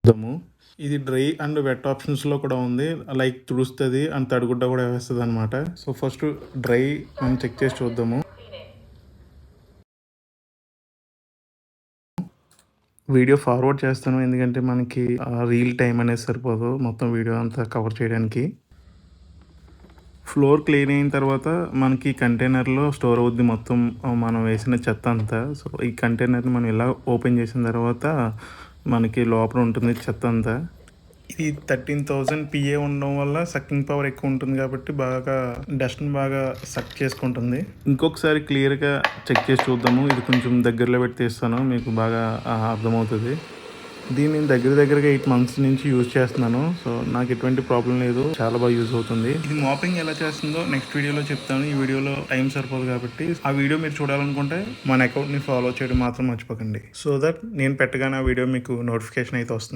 చూద్దాము. ఇది dry and wet ఆప్షన్స్లో కూడా ఉంది. లైక్ తుడుస్తుంది అండ్ తడిగుడ్డ కూడా వేస్తుంది అనమాట. సో ఫస్ట్ డ్రై మనం చెక్ చేసి చూద్దాము. వీడియో ఫార్వర్డ్ చేస్తాను ఎందుకంటే మనకి రీల్ టైం అనేది సరిపోదు మొత్తం వీడియో అంతా కవర్ చేయడానికి. ఫ్లోర్ క్లీన్ అయిన తర్వాత మనకి కంటైనర్లో స్టోర్ అవుద్ది మొత్తం మనం వేసిన చెత్త అంతా. సో ఈ కంటైనర్ని మనం ఇలా ఓపెన్ చేసిన తర్వాత మనకి లోపల ఉంటుంది చెత్త అంతా. ఇది 13,000 PA ఉండడం వల్ల సక్కింగ్ పవర్ ఎక్కువ ఉంటుంది కాబట్టి బాగా డస్ట్ని బాగా సక్ చేసుకుంటుంది. ఇంకొకసారి క్లియర్గా చెక్ చేసి చూద్దాము. ఇది కొంచెం దగ్గరలో పెట్టి తీస్తాను, మీకు బాగా అర్థమవుతుంది. దీన్ని దగ్గరగా 8 months నుంచి యూజ్ చేస్తున్నాను. సో నాకు ఎటువంటి ప్రాబ్లం లేదు, చాలా బాగా యూజ్ అవుతుంది. ఇది మాపింగ్ ఎలా చేస్తుందో నెక్స్ట్ వీడియోలో చెప్తాను. ఈ వీడియోలో టైం సరిపోదు కాబట్టి ఆ వీడియో మీరు చూడాలనుకుంటే మన అకౌంట్ని ఫాలో చేయడం మాత్రం మర్చిపోకండి. సో దట్ నేను పెట్టగానే ఆ వీడియో మీకు నోటిఫికేషన్ అయితే వస్తుంది.